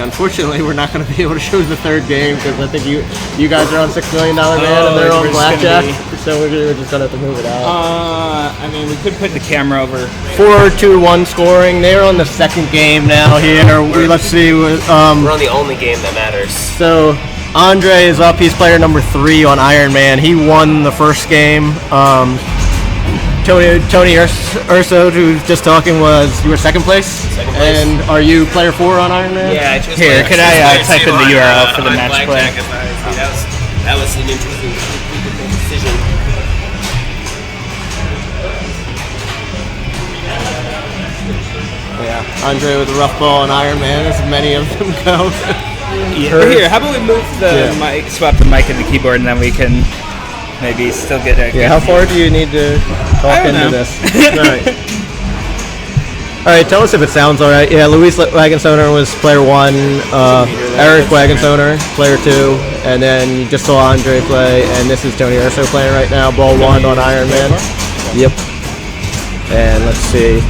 unfortunately, we're not going to be able to show the third game because I think you guys are on $6 Million Man and they're on Blackjack, so we're just going to have to move it out. I mean, we could put the camera over. 4-2-1 scoring. They're on the second game now here. Let's see. We're on the only game that matters. So Andrei is up. He's player number 3 on Iron Man. He won the first game. Tony Urso, who was just talking, you were second place? Second place. And are you player 4 on Iron Man? Yeah, I chose Here, could I type in the URL for the match play? That was an interesting decision. Yeah, Andrei with a rough ball on Iron Man, as many of them go. Here, how about we move the mic, swap the mic and the keyboard, and then we can maybe still get a how far do you need to talk into this? All right, tell us if it sounds all right. Yeah, Louise Wagensoner was player 1, Eric Wagensoner, player 2, and then you just saw Andrei play, and this is Tony Urso playing right now, ball 1 on Iron Man. Yep. And let's see.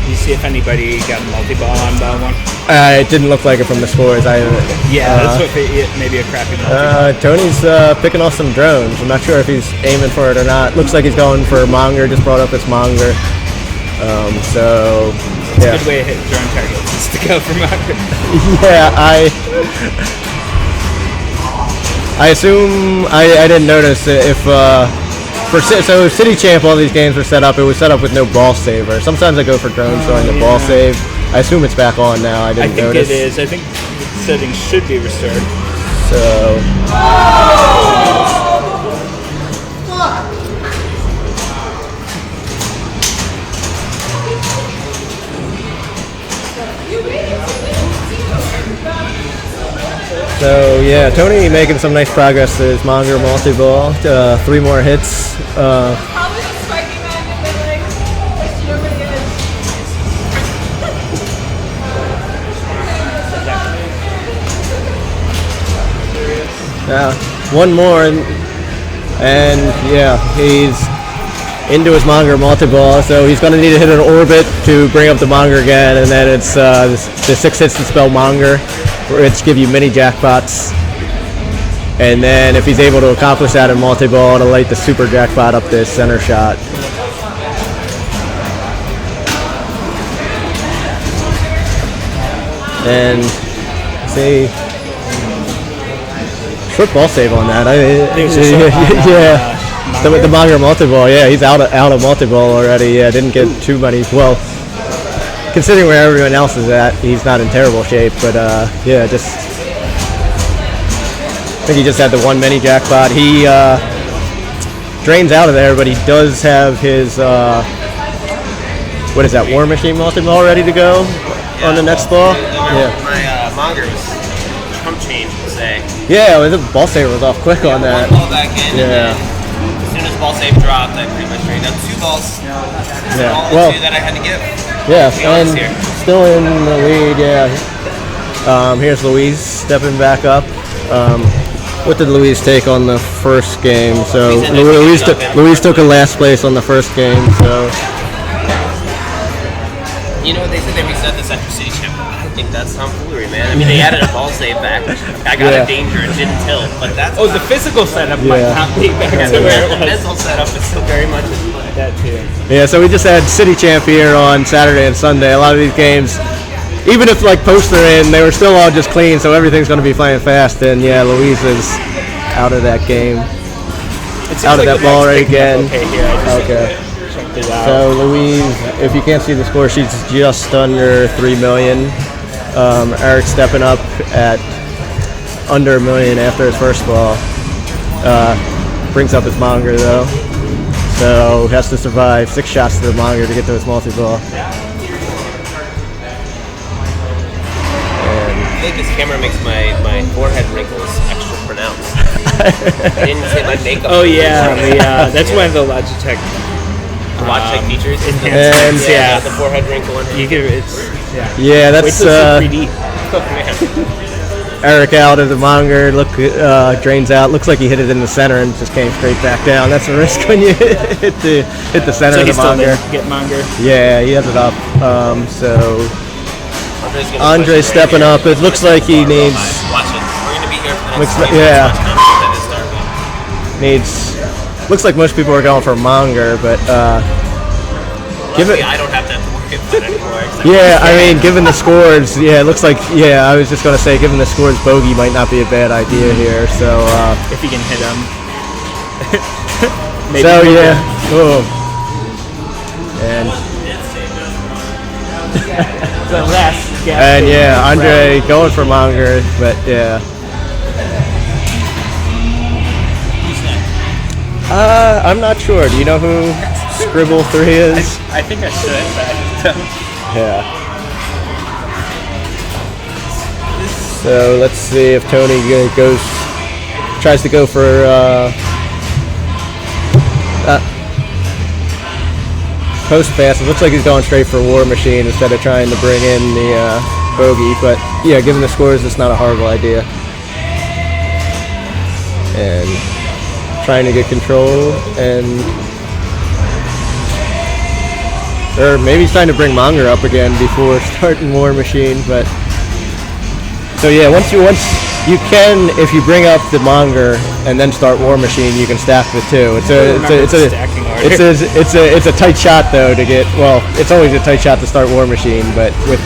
You see if anybody got a multi-ball on ball 1? It didn't look like it from the scores. That's what maybe a crappy multi-ball. Tony's picking off some drones. I'm not sure if he's aiming for it or not. Looks like he's going for Monger. Just brought up his Monger. It's a good way to hit drone targets is to go for Monger. Yeah, I assume I didn't notice if so City Champ, all these games were set up. It was set up with no ball saver. Sometimes I go for drones showing the ball save. I assume it's back on now. I think notice. It is. I think the settings should be restored. So yeah, Tony making some nice progress to his Monger multi-ball. 3 more hits. Probably the spiky man and then like, you know what it is. One more, and yeah, he's into his Monger multi-ball, so he's going to need to hit an orbit to bring up the Monger again, and then it's the 6 hits to spell Monger, which give you mini jackpots. And then if he's able to accomplish that in multi-ball, it'll light the super jackpot up this center shot. And see, short ball save on that. The Monger multi-ball, he's out of multi-ball already. Yeah, didn't get too many. Well, considering where everyone else is at, he's not in terrible shape. But I think he just had the 1 mini jackpot. He drains out of there, but he does have his what is that, War Machine multi-ball ready to go on the next ball. My Monger was Trump change, we'll say. Yeah, the ball saver was off quick on that. 1 ball back in. And as soon as ball save dropped, I pretty much drained out 2 balls. All 2 that I had to give. Yeah, and still in the lead. Here's Louise stepping back up. What did Louise take on the first game? So Louise took a last place on the first game. So you know, they said they reset this after City Champ. I think that's tomfoolery, man. I mean, they added a ball save back. I got a danger and didn't tilt, but that's the physical setup might not be back to where it was. The mental setup is still very much in play. That too. Yeah, so we just had City Champ here on Saturday and Sunday. A lot of these games, even if like posts are in, they were still all just clean, so everything's going to be playing fast. And yeah, Louise is out of that game. Out of that ball right again. Okay. So Louise, if you can't see the score, she's just under 3 million. Eric stepping up at under $1 million after his first ball. Brings up his Monger though. So has to survive 6 shots to the Monger to get to his multi-ball. I think this camera makes my forehead wrinkles extra pronounced. I didn't hit my makeup. Oh yeah, that's one of the Logitech features. And the forehead wrinkle. You can, that's wait till 3D. Oh man. Eric out of the monger. Look, drains out. Looks like he hit it in the center and just came straight back down. That's a risk when you hit the center of the monger. Get monger. Yeah, he has it up. So Andrei's stepping up. It looks like he needs. Watch it. We're gonna be here for the next Looks like most people are going for monger, but give it. I don't have to worry about it anymore. Yeah, I mean, given the scores, it looks like. Yeah, I was just gonna say, given the scores, bogey might not be a bad idea here. So if he can hit him. So yeah. Oh. And. And yeah, Andrei going for monger, but yeah. I'm not sure. Do you know who Scribble 3 is? I think I should, but I don't. Yeah. So let's see if Tony tries to go for post pass. It looks like he's going straight for War Machine instead of trying to bring in the bogey. But yeah, given the scores, it's not a horrible idea. And trying to get control, or maybe he's trying to bring monger up again before starting War Machine. But so yeah, once you can, if you bring up the monger and then start War Machine, you can stack the two. It's a tight shot though to get. Well, it's always a tight shot to start War Machine, but with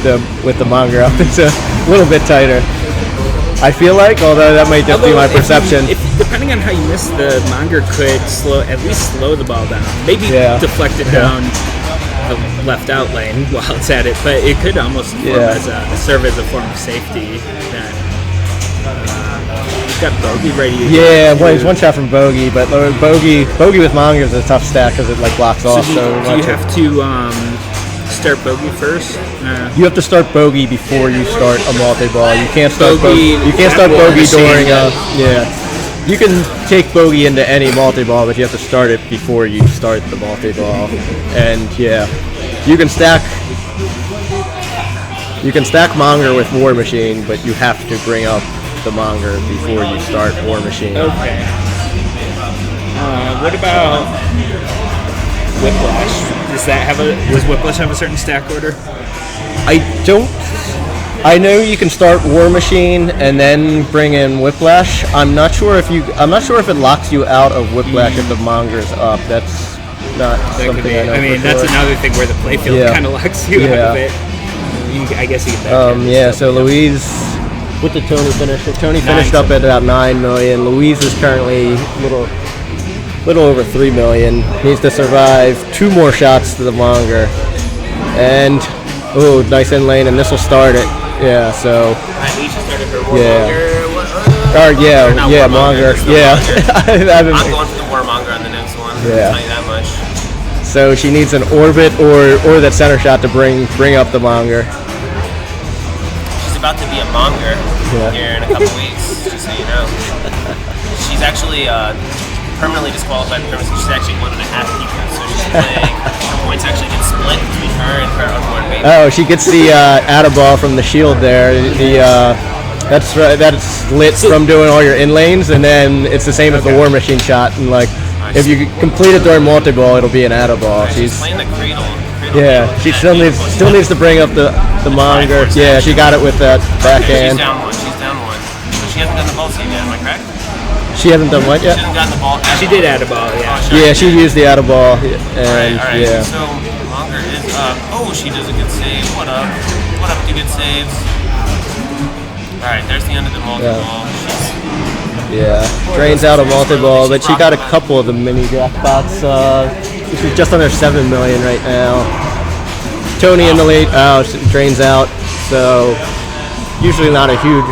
the monger up, it's a little bit tighter. I feel like, although that might just be my perception. Depending on how you miss, the monger could at least slow the ball down. Maybe deflect it down the left out lane while it's at it, but it could almost serve as a form of safety. That he's got bogey ready. Yeah, well, he's one shot from bogey, but bogey with monger is a tough stack because it like blocks off. Do you have to start bogey first? You have to start bogey before you start a multi-ball. You can't start bogey. You can't start bogey during a. Yeah. You can take bogey into any multi-ball, but you have to start it before you start the multi-ball. And yeah, you can stack monger with War Machine, but you have to bring up the monger before you start War Machine. Okay. What about Whiplash? Does Whiplash have a certain stack order? I know you can start War Machine and then bring in Whiplash. I'm not sure if it locks you out of Whiplash if the monger's up. That's not something I know. I mean, that's another thing where the playfield kind of locks you out of it. I guess you get So Louise, what did Tony finish? Tony finished up at about 9 million. Louise is currently little over 3 million. Needs to survive 2 more shots to the monger. And nice in lane, and this will start it. Yeah, so. Each started for War Monger. Yeah. I'm going for the War Monger on the next one. Yeah. I'll tell you that much. So she needs an orbit or that center shot to bring up the monger. She's about to be a monger here in a couple weeks, just so you know. She's actually permanently disqualified in terms of she's actually 1.5 people, so she's playing. Her points actually get split between her and her unborn baby. Oh, she gets the Atta-ball from the shield there. That's lit from doing all your in lanes, and then it's the same as the War Machine shot. And like, if you complete it during multi-ball, it'll be an Atta-ball. She's playing the cradle. Yeah, she still needs to bring up the monger. Yeah, she got it with that backhand. She's down one. But she hasn't done the ball save yet. Am I correct? She hasn't done what yet? She hasn't gotten the ball. She did Atta-ball, yeah. Yeah, she used the Atta-ball, and all right. yeah. So monger is up. Oh, she does a good save. What up? What up? Do good saves. All right, there's the end of the multi-ball. Yeah, drains out a multi-ball, but she got a couple of the mini jackpots. She's just under 7 million right now. Tony in the lead. Oh, she drains out. So usually not a huge.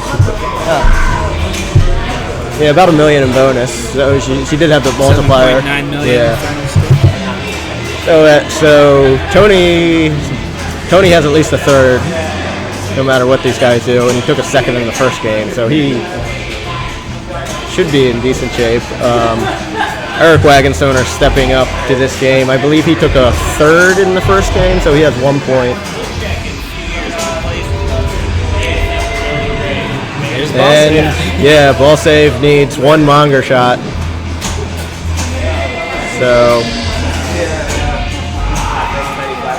Yeah, about $1 million in bonus. So she did have the multiplier. 7.9 million. Yeah. So Tony has at least a third, no matter what these guys do, and he took a second in the first game, so he should be in decent shape. Eric Wagonstoner stepping up to this game. I believe he took a third in the first game, so he has 1 point. There's And yeah, ball save needs one monger shot. So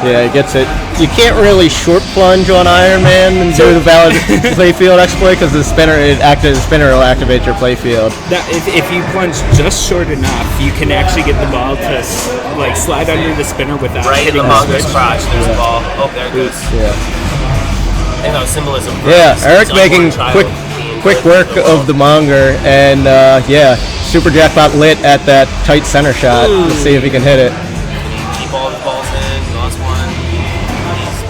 yeah, he gets it. You can't really short plunge on Iron Man and do the valid playfield exploit because the spinner will activate your playfield. If you plunge just short enough, you can actually get the ball to like slide under the spinner without hitting the monger's crotch. There's a ball. Oh, there it goes. Yeah. I think that was symbolism. Yeah, Eric's making quick work of the monger, and super jackpot lit at that tight center shot. Ooh. Let's see if he can hit it. Keep all the balls in. He lost one.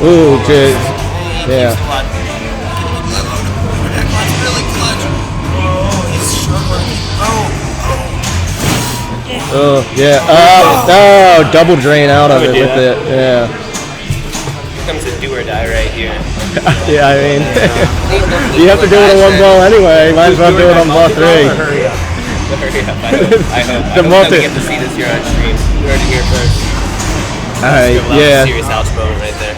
Ooh, just yeah. Oh yeah. Oh, double drain out of it with it. Yeah. Here comes a do or die right here. Yeah, I mean, you have to do it on one ball anyway. Might as well do it on ball 3. Hurry up. I hope we get to see this here on stream. You heard it here first. Alright, yeah. Serious ouch moment right there.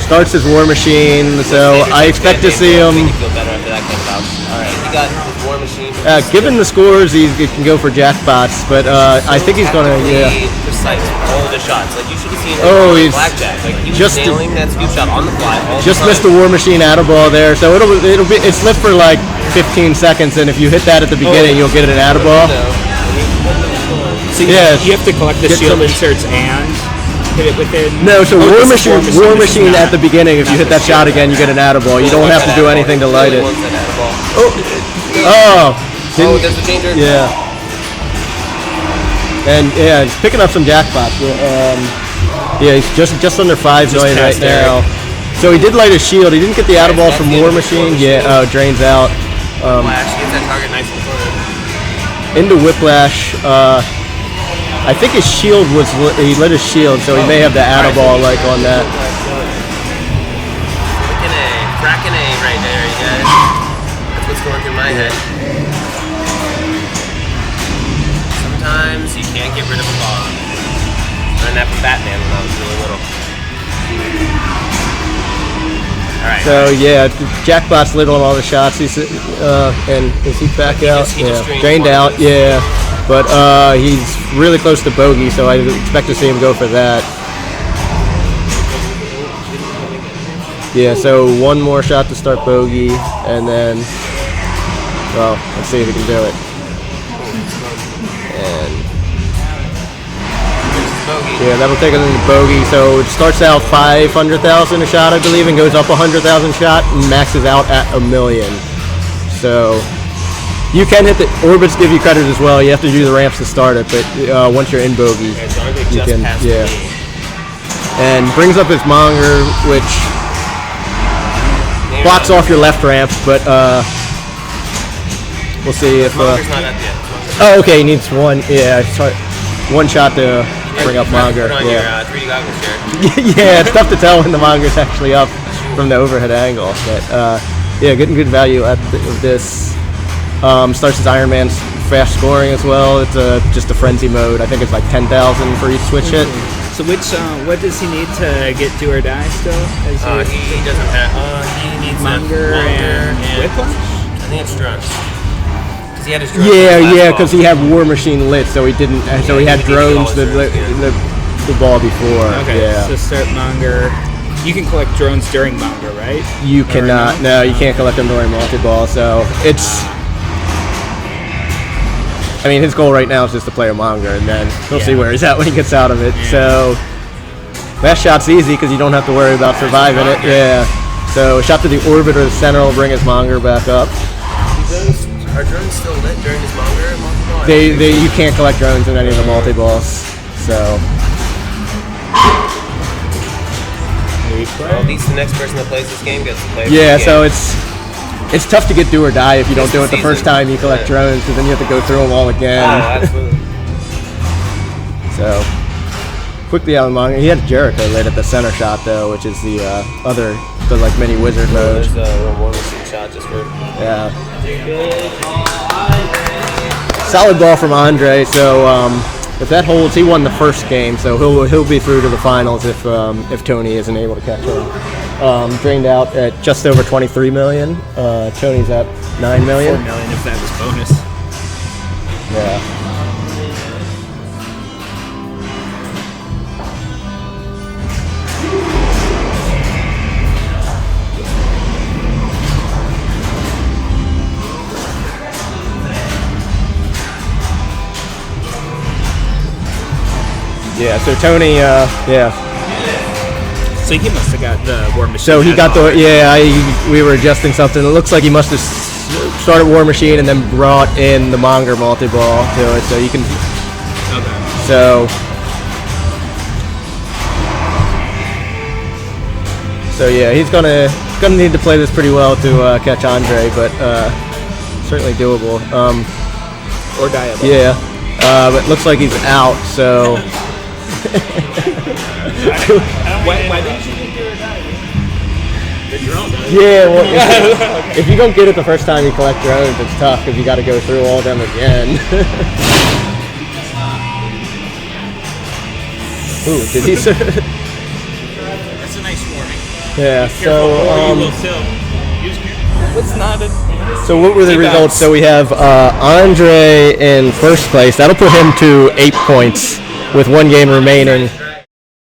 Starts his War Machine, so I expect to see him. Make you feel better after that kind of ouch. Alright, he got his War Machine. Given the scores, he can go for jackpots, but I think he's gonna, precise all the shots. Like you should have seen he's Blackjack. Like he was just nailing that scoop shot on the fly. Just missed the War Machine out of ball there, so it's lit for like 15 seconds, and if you hit that at the beginning, you'll get it an out of ball. So you have to collect the shield inserts and hit it within. No, so War Machine at the beginning. If you hit that shot again, you get an out of ball. You don't have to do anything to light it. Oh, there's the danger. Yeah. And yeah, he's picking up some jackpots. Yeah, he's just under 5 million right now. So he did light a shield. He didn't get the out of ball from War Machine. Yeah, drains out. Whiplash, gets that target nice and cornered. Into Whiplash. I think his shield he lit his shield, so he may have the out of ball like on that. Cracking A right there, you guys. That's what's going through my head. Sometimes you can't get rid of a ball. Learned that from Batman when I was really little. Alright. So yeah, jackpot's lit on all the shots. He's and is he back out? Yeah, drained out. Yeah, but he's really close to bogey, so I expect to see him go for that. Yeah, so one more shot to start bogey, and then, well, let's see if he can do it. And yeah, that'll take it into bogey. So it starts out 500,000 a shot, I believe, and goes up 100,000 shot, and maxes out at 1 million. So you can hit the orbits. Give you credit as well. You have to do the ramps to start it, but once you're in bogey, you can. Yeah. And brings up his monger, which blocks off your left ramp, but we'll see if. Oh, okay. He needs one. Yeah, one shot to bring up monger. Yeah. 3D goggles here. Yeah, it's tough to tell when the monger's actually up from the overhead angle, but yeah, getting good value at this. Starts his Iron Man fast scoring as well. It's just a frenzy mode. I think it's like 10,000 for each switch hit. So what does he need to get do or die still? He doesn't have. He needs monger and Whiplash. I think it's drones. Because he had his drones. Yeah, because he had War Machine lit, so he didn't. So he had drones the ball before. Okay, yeah. so start monger. You can collect drones during monger, right? You cannot. No, you can't collect them during multi-ball. So it's. I mean, his goal right now is just to play a monger, and then we'll see where he's at when he gets out of it. Yeah. So last shot's easy because you don't have to worry about surviving it. Yeah. So a shot to the orbit or the center will bring his monger back up. Are drones still lit during his monger and multi-ball? You can't collect drones in any of the multi-balls. So. Well, at least the next person that plays this game gets to play. Yeah, so it's tough to get do or die if you don't do it the first time you collect drones, because then you have to go through them all again. Oh, absolutely. So, quickly out of the monger. He had Jericho lit at the center shot though, which is the like mini wizard mode. There's a little War Machine shot just for. Yeah. Solid ball from Andrei. So if that holds, he won the first game. So he'll be through to the finals if Tony isn't able to catch him. drained out at just over 23 million. Tony's at 9 million. 4 million if that was bonus. Yeah. Yeah, so Tony, So he must have got the War Machine. So he got the, we were adjusting something. It looks like he must have started War Machine and then brought in the Monger multi-ball to it, so you can, Okay. So yeah, he's gonna need to play this pretty well to catch Andrei, but certainly doable. Or diable. Yeah, but it looks like he's out, so... Why didn't you think you were diving? You're all done. Yeah, well, if you don't get it the first time you collect your own, it's tough because you got to go through all of them again. Ooh, did he? That's a nice warning. Yeah. So what were the results? So we have Andrei in first place. That'll put him to 8 points with 1 game remaining.